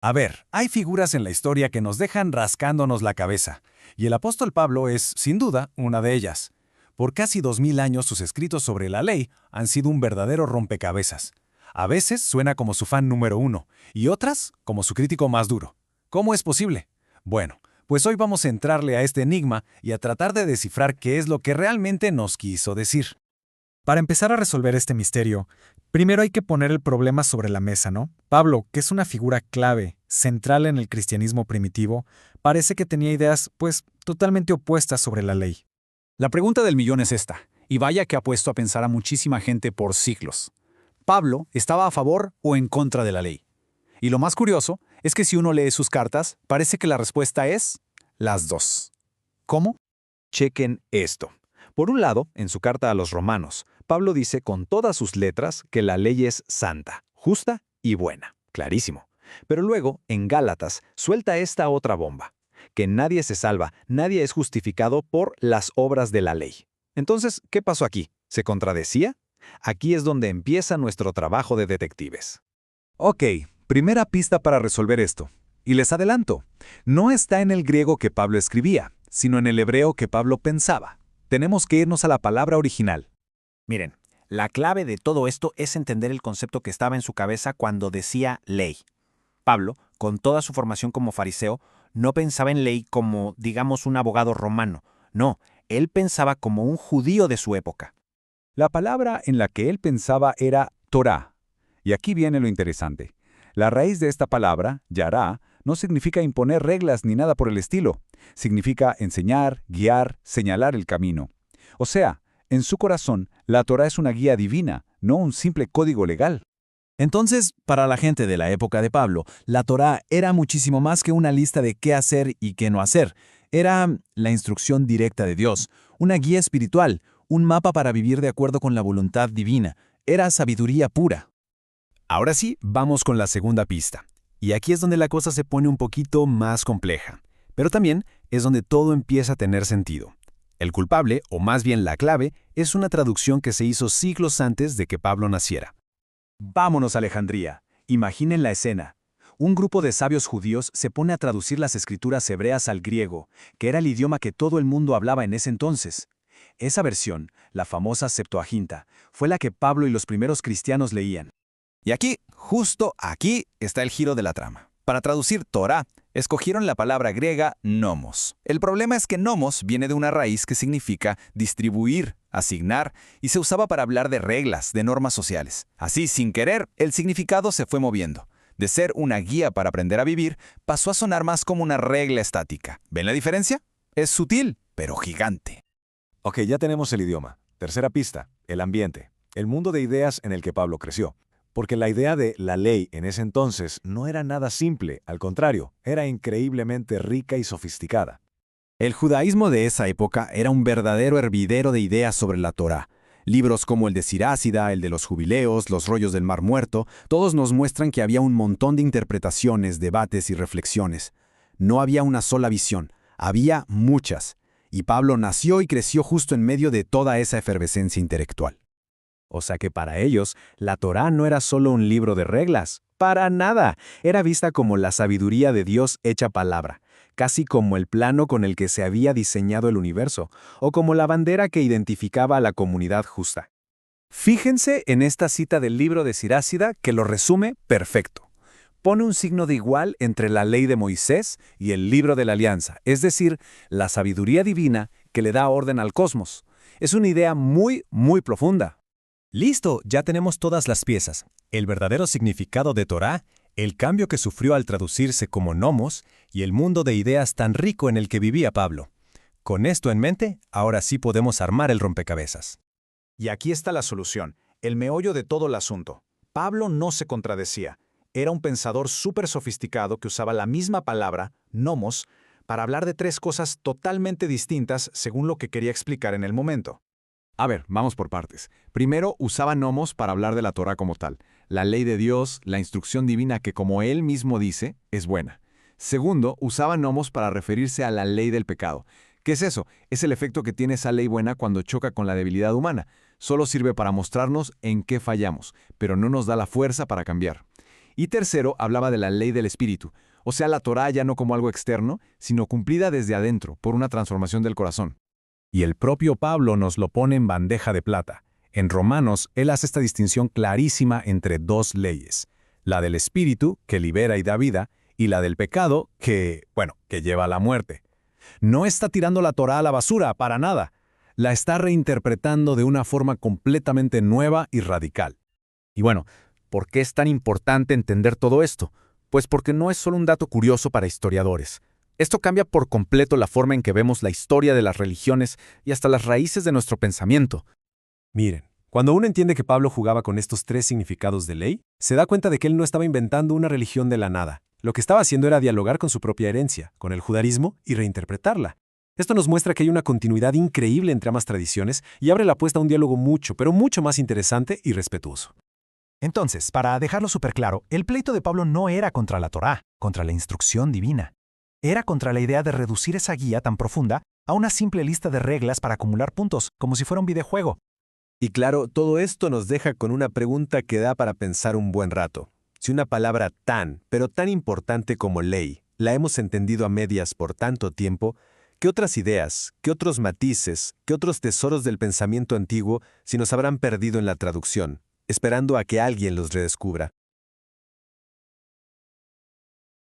A ver, hay figuras en la historia que nos dejan rascándonos la cabeza, y el apóstol Pablo es, sin duda, una de ellas. Por casi 2000 años sus escritos sobre la ley han sido un verdadero rompecabezas. A veces suena como su fan número uno, y otras como su crítico más duro. ¿Cómo es posible? Bueno, pues hoy vamos a entrarle a este enigma y a tratar de descifrar qué es lo que realmente nos quiso decir. Para empezar a resolver este misterio, primero hay que poner el problema sobre la mesa, ¿no? Pablo, que es una figura clave, central en el cristianismo primitivo, parece que tenía ideas, pues, totalmente opuestas sobre la ley. La pregunta del millón es esta, y vaya que ha puesto a pensar a muchísima gente por siglos. ¿Pablo estaba a favor o en contra de la ley? Y lo más curioso es que si uno lee sus cartas, parece que la respuesta es las dos. ¿Cómo? Chequen esto. Por un lado, en su carta a los romanos, Pablo dice con todas sus letras que la ley es santa, justa y buena. Clarísimo. Pero luego, en Gálatas, suelta esta otra bomba, que nadie se salva, nadie es justificado por las obras de la ley. Entonces, ¿qué pasó aquí? ¿Se contradecía? Aquí es donde empieza nuestro trabajo de detectives. Ok, primera pista para resolver esto. Y les adelanto, no está en el griego que Pablo escribía, sino en el hebreo que Pablo pensaba. Tenemos que irnos a la palabra original. Miren, la clave de todo esto es entender el concepto que estaba en su cabeza cuando decía ley. Pablo, con toda su formación como fariseo, no pensaba en ley como, digamos, un abogado romano. No, él pensaba como un judío de su época. La palabra en la que él pensaba era Torá. Y aquí viene lo interesante. La raíz de esta palabra, yará, no significa imponer reglas ni nada por el estilo. Significa enseñar, guiar, señalar el camino. O sea, en su corazón, la Torá es una guía divina, no un simple código legal. Entonces, para la gente de la época de Pablo, la Torá era muchísimo más que una lista de qué hacer y qué no hacer. Era la instrucción directa de Dios, una guía espiritual, un mapa para vivir de acuerdo con la voluntad divina. Era sabiduría pura. Ahora sí, vamos con la segunda pista. Y aquí es donde la cosa se pone un poquito más compleja. Pero también es donde todo empieza a tener sentido. El culpable, o más bien la clave, es una traducción que se hizo siglos antes de que Pablo naciera. Vámonos a Alejandría. Imaginen la escena. Un grupo de sabios judíos se pone a traducir las escrituras hebreas al griego, que era el idioma que todo el mundo hablaba en ese entonces. Esa versión, la famosa Septuaginta, fue la que Pablo y los primeros cristianos leían. Y aquí, justo aquí, está el giro de la trama. Para traducir Torá, escogieron la palabra griega nomos. El problema es que nomos viene de una raíz que significa distribuir, asignar, y se usaba para hablar de reglas, de normas sociales. Así, sin querer, el significado se fue moviendo. De ser una guía para aprender a vivir, pasó a sonar más como una regla estática. ¿Ven la diferencia? Es sutil, pero gigante. Ok, ya tenemos el idioma. Tercera pista, el ambiente, el mundo de ideas en el que Pablo creció. Porque la idea de la ley en ese entonces no era nada simple, al contrario, era increíblemente rica y sofisticada. El judaísmo de esa época era un verdadero hervidero de ideas sobre la Torá. Libros como el de Sirácida, el de los jubileos, los rollos del Mar Muerto, todos nos muestran que había un montón de interpretaciones, debates y reflexiones. No había una sola visión, había muchas. Y Pablo nació y creció justo en medio de toda esa efervescencia intelectual. O sea que para ellos, la Torá no era solo un libro de reglas. ¡Para nada! Era vista como la sabiduría de Dios hecha palabra, casi como el plano con el que se había diseñado el universo, o como la bandera que identificaba a la comunidad justa. Fíjense en esta cita del libro de Sirácida que lo resume perfecto. Pone un signo de igual entre la ley de Moisés y el libro de la Alianza, es decir, la sabiduría divina que le da orden al cosmos. Es una idea muy, muy profunda. Listo, ya tenemos todas las piezas. El verdadero significado de Torá, el cambio que sufrió al traducirse como nomos y el mundo de ideas tan rico en el que vivía Pablo. Con esto en mente, ahora sí podemos armar el rompecabezas. Y aquí está la solución, el meollo de todo el asunto. Pablo no se contradecía. Era un pensador súper sofisticado que usaba la misma palabra, nomos, para hablar de tres cosas totalmente distintas según lo que quería explicar en el momento. A ver, vamos por partes. Primero, usaba nomos para hablar de la Torá como tal, la ley de Dios, la instrucción divina que, como él mismo dice, es buena. Segundo, usaba nomos para referirse a la ley del pecado. ¿Qué es eso? Es el efecto que tiene esa ley buena cuando choca con la debilidad humana. Solo sirve para mostrarnos en qué fallamos, pero no nos da la fuerza para cambiar. Y tercero, hablaba de la ley del Espíritu, o sea, la Torá ya no como algo externo, sino cumplida desde adentro, por una transformación del corazón. Y el propio Pablo nos lo pone en bandeja de plata. En Romanos, él hace esta distinción clarísima entre dos leyes. La del Espíritu, que libera y da vida, y la del pecado, que lleva a la muerte. No está tirando la Torá a la basura, para nada. La está reinterpretando de una forma completamente nueva y radical. Y bueno, ¿por qué es tan importante entender todo esto? Pues porque no es solo un dato curioso para historiadores. Esto cambia por completo la forma en que vemos la historia de las religiones y hasta las raíces de nuestro pensamiento. Miren, cuando uno entiende que Pablo jugaba con estos tres significados de ley, se da cuenta de que él no estaba inventando una religión de la nada. Lo que estaba haciendo era dialogar con su propia herencia, con el judaísmo, y reinterpretarla. Esto nos muestra que hay una continuidad increíble entre ambas tradiciones y abre la puerta a un diálogo mucho, pero mucho más interesante y respetuoso. Entonces, para dejarlo súper claro, el pleito de Pablo no era contra la Torá, contra la instrucción divina. Era contra la idea de reducir esa guía tan profunda a una simple lista de reglas para acumular puntos, como si fuera un videojuego. Y claro, todo esto nos deja con una pregunta que da para pensar un buen rato. Si una palabra pero tan importante como ley, la hemos entendido a medias por tanto tiempo, ¿qué otras ideas, qué otros matices, qué otros tesoros del pensamiento antiguo se nos habrán perdido en la traducción, esperando a que alguien los redescubra?